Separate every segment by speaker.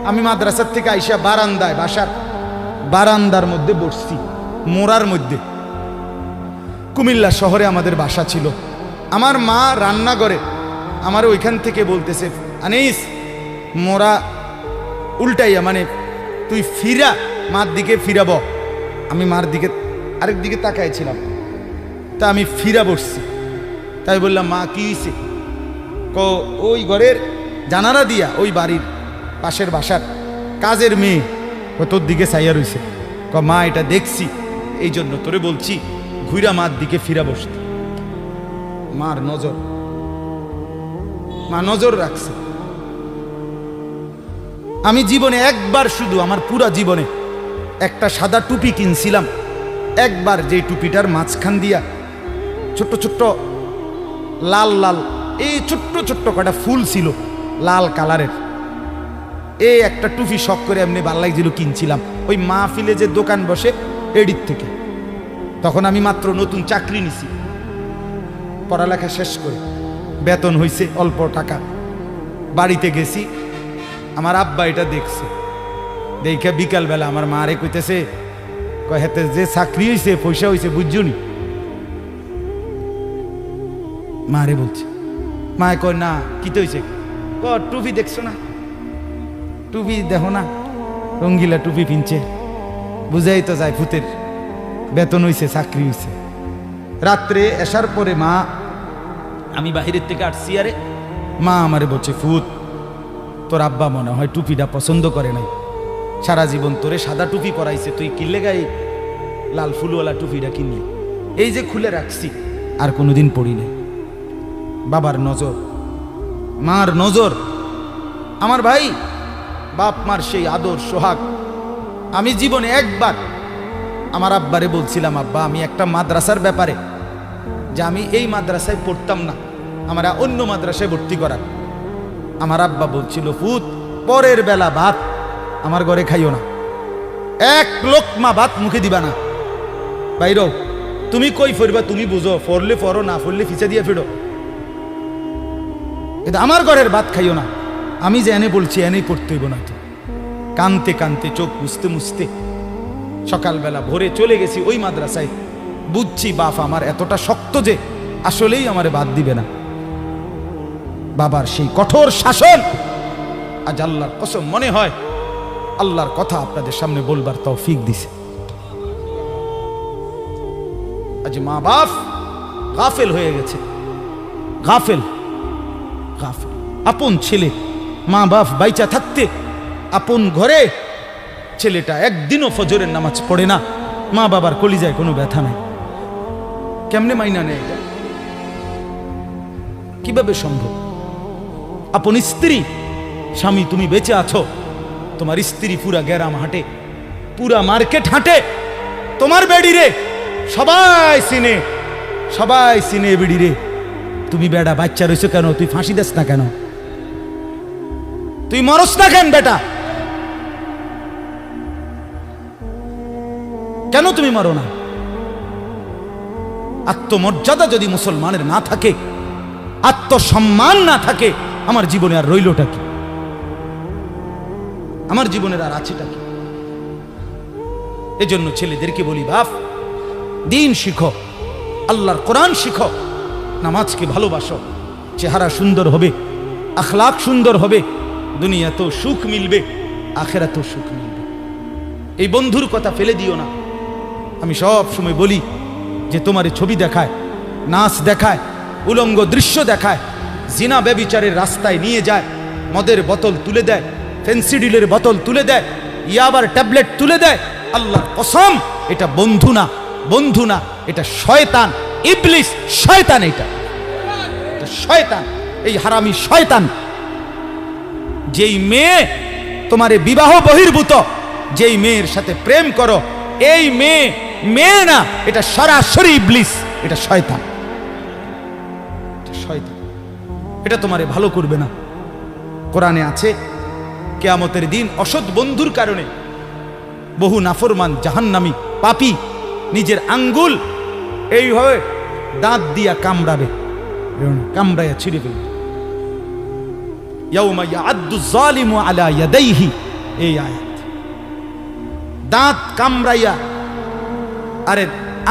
Speaker 1: আমি মাদ্রাসার থেকে আইসা বারান্দায়, বাসার বারান্দার মধ্যে বসছি, মোড়ার মধ্যে। কুমিল্লা শহরে আমাদের বাসা ছিল। আমার মা রান্নাঘরে আমার ওইখান থেকে বলতেছে, আনিস মোরা উল্টাইয়া, মানে তুই ফিরা, মার দিকে ফিরাব। আমি মার দিকে আরেক দিকে তাকাইছিলাম, তা আমি ফিরা বসছি। তাই বললাম, মা কি হয়েছে? ওই ঘরের জানালা দিয়া ওই বাড়ির পাশের বাসার কাজের মেয়ে তোর দিকে চাইয়া রইছে। মা এটা দেখছি, এই জন্য তোরে বলছি ঘুরা মার দিকে ফিরা বসতে। মার নজর, মা নজর রাখছে। আমি জীবনে একবার, শুধু আমার পুরা জীবনে একটা সাদা টুপি কিনছিলাম একবার, যেই টুপিটার মাঝখান দিয়া ছোট্ট ছোট্ট লাল লাল এই ছোট্ট ছোট্ট কটা ফুল ছিল লাল কালারের। এই একটা টুপি শখ করে এমনি ভাল লাগছিল, কিনছিলাম ওই মাহফিলে যে দোকান বসে এডির থেকে। তখন আমি মাত্র নতুন চাকরি নিছি, পড়ালেখা শেষ করে বেতন হইছে অল্প টাকা। বাড়িতে গেছি, আমার আব্বা এটা দেখছে। দেখে বিকালবেলা আমার মারে কইতেছে, হেতে যে চাকরি হইছে পয়সা হইছে বুঝছনি? মারে বলছে। মায়ে কয় না, কিতে হইছে? টুপি দেখছো না? টুপি দেখো না, রঙ্গিলা টুপি পিনছে, বুঝাই তো যায় ভূতের বেতন হইছে, চাকরি হইছে। রাত্রে আসার পরে মা, আমি বাহিরের থেকে আসছি, আরে মা আমারে বলছে, ফুত তোর আব্বা মনে হয় টুপিটা পছন্দ করে নাই, সারা জীবন তোরে সাদা টুপি পরাইছে, তুই কিনলে গায়ে লাল ফুলওয়ালা টুপিটা কিনলি। এই যে খুলে রাখছি, আর কোনোদিন পড়ি নাই। বাবার নজর, মার নজর। আমার ভাই, বাপ মার সেই আদর সোহাগ। আমি জীবনে একবার আমার আব্বারে বলছিলাম, আব্বা আমি একটা মাদ্রাসার ব্যাপারে, যে আমি এই মাদ্রাসায় পড়তাম না, আমরা অন্য মাদ্রাসায় ভর্তি করার। আমার আব্বা বলছিল, ফুত পরের বেলা ভাত আমার ঘরে খাইও না, এক লোকমা ভাত মুখে দিবা না, বাইর তুমি কই ফিরবা তুমি বুঝো, ফরলে ফরো, না ফরলে ফিচে দিয়ে ফেরো, কিন্তু আমার ঘরের ভাত খাইও না। আমি যে এনে বলছি এনেই পড়তে হইব না। তো কানতে কানতে, চোখ মুছতে মুছতে সকালবেলা ভোরে চলে গেছি ওই মাদ্রাসায়। বুঝছি বাপ আমার এতটা শক্ত যে আসলেই আমারে বাদ দিবে না। বাবার সেই কঠোর শাসন, আজ আল্লাহর কসম মনে হয় আল্লাহর কথা আপনাদের সামনে বলবার তৌফিক দিছে। আজ মা বাপ গাফেল হয়ে গেছে, গাফেল গাফেল। আপন ছেলে, মা বাপ বাইচা থাকতে আপন ঘরে ছেলেটা একদিনও ফজরের নামাজ পড়ে না, মা বাবার কলিজায় কোনো ব্যথা নাই। কেমনে মাইনা নেয় এটা? কিভাবে সম্ভব? আপন স্ত্রী, স্বামী তুমি বেঁচে আছো, তোমার স্ত্রী পুরা গ্রাম হাঁটে, পুরা মার্কেট হাঁটে, তোমার বেডি রে সবাই চিনে, সবাই চিনে বেডি রে। তুমি বেড়া বাচ্চা রয়েছো কেন? তুই ফাঁসি দেস না কেন? তুই মরস না কেন বেটা? কেন তুমি মরো না? আত্মমর্যাদা যদি মুসলমানের না থাকে, আত্মসম্মান না থাকে, আমার জীবনে আর রইলটা কি? আমার জীবনের আর আছেটা কি? এজন্য ছেলেদেরকে বলি, বাপ দিন শিখো, আল্লাহর কোরআন শিখো, নামাজকে ভালোবাসো, চেহারা সুন্দর হবে, আখলাক সুন্দর হবে, দুনিয়াতেও সুখ মিলবে, আখেরাতেও সুখ মিলবে। এই বন্ধুর কথা ফেলে দিও না। আমি সব সময় বলি যে তোমার ছবি দেখায়, নাচ দেখায়, উলঙ্গ দৃশ্য দেখায়, জিনা ব্যভিচারের রাস্তায় নিয়ে যায়, মদের বোতল তুলে দেয়, ফেন্সিডিলের বোতল তুলে দেয়, ইয়াবার ট্যাবলেট তুলে দেয়, আল্লাহর কসম এটা বন্ধু না, বন্ধু না, এটা শয়তান, ইবলিস, শয়তান, এটা শয়তান, এই হারামি শয়তান। যেই মেয়ে তোমারে বিবাহ বহির্ভূত, যেই মেয়ের সাথে প্রেম করো, এই মেয়ে মেয়ে না, এটা সরাসরি ইবলিস, এটা শয়তান, শয়তান। এটা তোমারে ভালো করবে না। কোরআনে আছে কিয়ামতের দিন অসৎ বন্ধুর কারণে বহু নাফরমান জাহান্নামী পাপী নিজের আঙ্গুল এইভাবে দাঁত দিয়া কামড়াবে, কামড়াইয়া ছিঁড়ে ফেলবে। ইয়াউমা ইয়াআদ্দু যালিমু আলা ইয়াদাইহি এই আয়াত। দাঁত কামড়াইয়া, আরে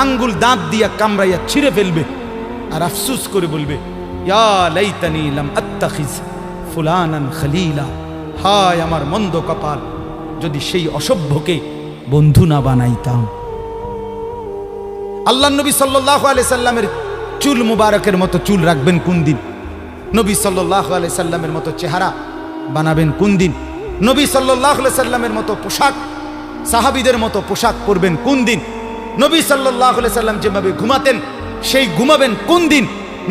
Speaker 1: আঙ্গুল দাঁত দিয়া কামড়াইয়া ছিঁড়ে ফেলবে আর আফসুস করে বলবে, ইয়া লাইতানি লাম আত্তাখিজ ফুলানান খলিলা, হায় আমার মন্দ কপাল, যদি সেই অসভ্যকে বন্ধু না বানাইতাম। আল্লাহ নবী সাল্লাল্লাহু আলাইহি সাল্লামের চুল মুবারকের মতো চুল রাখবেন কোন দিন? নবী সাল্লাল্লাহু আলাইহি সাল্লামের মতো চেহারা বানাবেন কোন দিন? নবী সাল্লাল্লাহু আলাইহি সাল্লামের মতো পোশাক, সাহাবীদের মতো পোশাক পরবেন কোন দিন? নবী সাল্লাল্লাহু আলাইহি সাল্লাম যেভাবে ঘুমাতেন সেই ঘুমাবেন কোন দিন?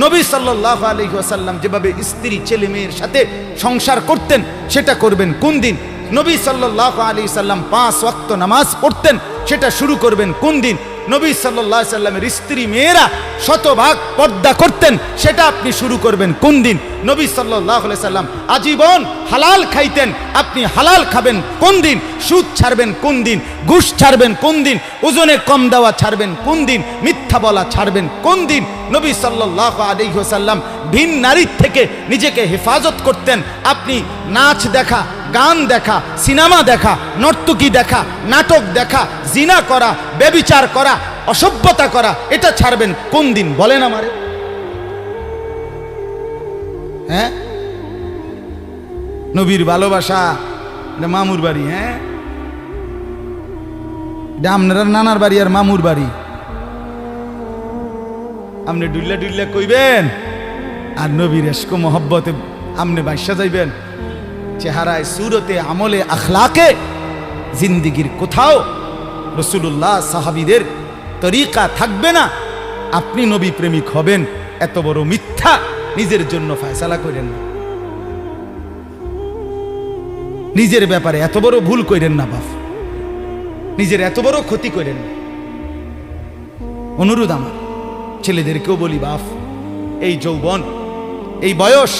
Speaker 1: নবী সাল্লাল্লাহু আলাইহি ওয়াসাল্লাম যেভাবে স্ত্রী ছেলে মেয়ের সাথে সংসার করতেন সেটা করবেন কোন দিন? নবী সাল্লাল্লাহু আলাইহি সাল্লাম 5 ওয়াক্ত নামাজ পড়তেন, সেটা শুরু করবেন কোন দিন? নবী সাল্লাল্লাহু আলাইহি সাল্লামের স্ত্রী মেয়েরা শতভাগ পর্দা করতেন, সেটা আপনি শুরু করবেন কোন দিন? নবী সাল্লাল্লাহু আলাইহি সাল্লাম আজীবন হালাল খাইতেন, আপনি হালাল খাবেন কোন দিন? সুদ ছাড়বেন কোন দিন? ঘুষ ছাড়বেন কোন দিন? ওজনে কম দেওয়া ছাড়বেন কোন দিন? মিথ্যা বলা ছাড়বেন কোন দিন? নবী সাল্লাল্লাহু আলাইহি ওয়াসাল্লাম ভিন নারীর থেকে নিজেকে হেফাজত করতেন, আপনি নাচ দেখা, গান দেখা, সিনেমা দেখা, নর্তকী দেখা, নাটক দেখা, জিনা করা, ব্যভিচার করা, অসভ্যতা করা, এটা ছাড়বেন কোন দিন? বলেন আমারে। হ্যাঁ, নবীর ভালোবাসা এটা মামুর বাড়ি। হ্যাঁ, এটা আপনারা নানার বাড়ি আর মামুর বাড়ি। আপনি ডুল্লা ডুল্লা কইবেন আর নবীর এশক মোহব্বতে আপনি বাইসা যাইবেন। চেহারায়, সুরতে, আমলে, আখলাকে জিন্দিগির কোথাও রাসূলুল্লাহ সাহাবীদের তরিকা থাকবে না। আপনি নবী প্রেমিক হবেন, এত বড় মিথ্যা নিজের জন্য ফয়সালা করেন না, নিজের ব্যাপারে এত বড় ভুল করেন না বাপ, নিজের এত বড় ক্ষতি করেন না। অনুরোধ আমার ছেলেদেরকেও বলি, বাপ এই যৌবন, এই বয়স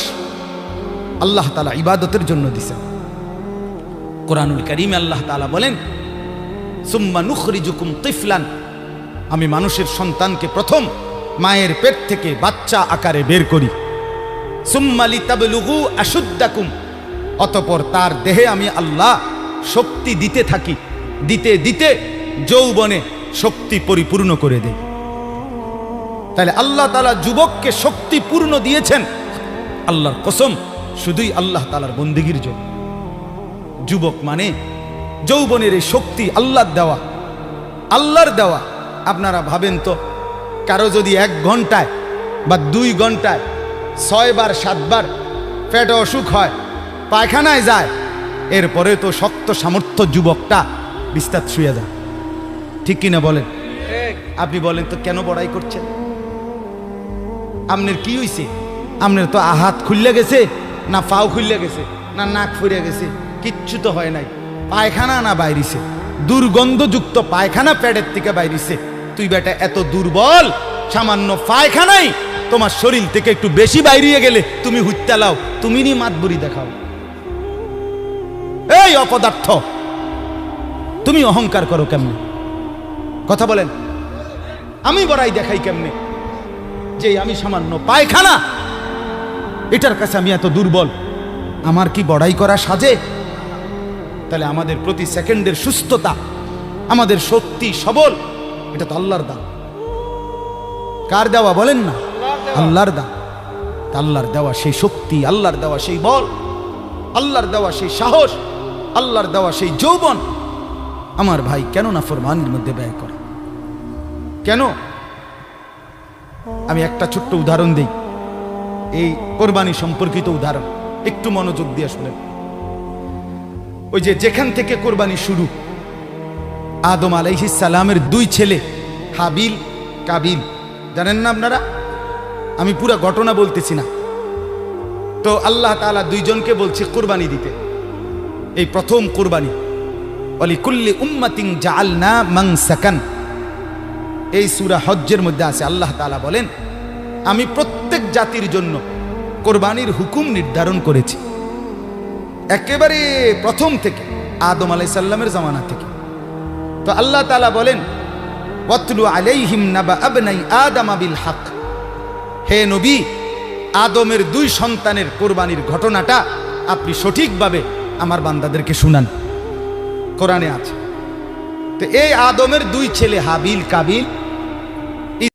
Speaker 1: আল্লাহ তাআলা ইবাদতের জন্য দিয়েছেন। কোরআনুল কারীমে আল্লাহ তাআলা বলেন, সুম্মা নুখরিজুকুম তিফলান, আমি মানুষের সন্তানকে প্রথম মায়ের পেট থেকে বাচ্চা আকারে বের করি। সুম্মা লিতাবলুগু আশুদ্দাকুম, অতঃপর তার দেহে আমি আল্লাহ শক্তি দিতে থাকি, দিতে দিতে যৌবনে শক্তি পরিপূর্ণ করে দেই। তাহলে আল্লাহ তাআলা যুবককে শক্তি পূর্ণ দিয়েছেন আল্লাহর কসম শুধুই আল্লাহ তাআলার বন্দেগীর জন্য। যুবক মানে যৌবনের এই শক্তি আল্লাহর দেওয়া, আল্লাহর দেওয়া। আপনারা ভাবেন তো, কারো যদি 1 ঘন্টায় বা 2 ঘন্টায় 6 বার 7 বার পেটে অসুখ হয়, পায়খানায় যায়, এরপরে তো শক্ত সামর্থ্য যুবকটা বিস্তার শুয়ে যায়, ঠিক কিনা বলেন? আপনি বলেন তো কেন বড়াই করছেন? আপনার কি হইছে? আপনার তো হাত খুললে গেছে, না পাও খুললে গেছে, না নাক ফুরে গেছে, কিচ্ছু তো হয় নাই। পায়খানা না বাইরিছে, দুর্গন্ধযুক্ত পায়খানা পেটের থেকে বাইরিছে। তুই বেটা এত দুর্বল, সামান্য পায়খানাই তোমার শরীর থেকে একটু বেশি বাইরিয়ে গেলে তুমি হুত্যা লাও, তুমি নি মাতবুরি দেখাও। এই অপদার্থ, তুমি অহংকার করো কেমনে? কথা বলেন, আমি বড়াই দেখাই কেমনে যে আমি সামান্য পায়খানা, এটার কাছে আমি এত দুর্বল? আমার কি বড়াই করা সাজে? তাহলে আমাদের প্রতি সেকেন্ডের সুস্থতা, আমাদের শক্তি সবল, এটা তো আল্লাহর দান। কার দেওয়া বলেন না? আল্লাহর দান। আল্লাহর দেওয়া সেই শক্তি, আল্লাহর দেওয়া সেই বল, আল্লাহর দেওয়া সেই সাহস, আল্লাহর দেওয়া সেই যৌবন, আমার ভাই কেন না ফরমানের মধ্যে ব্যয় করা? কেন? আমি একটা ছোট্ট উদাহরণ দিই, এই কোরবানি সম্পর্কিত উদাহরণ, একটু মনোযোগ দিয়ে শুনেন। ওই যে যেখান থেকে কোরবানি শুরু, আদম আলাইহিস সালামের 2 ছেলে হাবিল কাবিল, জানেন না আপনারা? আমি পুরো ঘটনা বলতেছি না। তো আল্লাহ তাআলা 2 জনকে বলছে কোরবানি দিতে, এই প্রথম কোরবানি। ওয়ালিকুল্লি উম্মাতিন জাআলনা মানসাকান, এই সূরা হজ্জের মধ্যে আছে। আল্লাহ তাআলা বলেন, আমি প্রত্যেক জাতির জন্য কোরবানির হুকুম নির্ধারণ করেছি, একেবারে প্রথম থেকে, আদম আলাইহিস সালামের জামানা থেকে। তো আল্লাহ তাআলা বলেন, ওয়াতলু আলাইহিম নাবা আবনাই আদম বিল হক, হে নবী, আদমের 2 সন্তানের কোরবানির ঘটনাটা আপনি সঠিকভাবে আমার বান্দাদেরকে শুনান। কোরআনে আছে। তো এই আদমের দুই ছেলে হাবিল কাবিল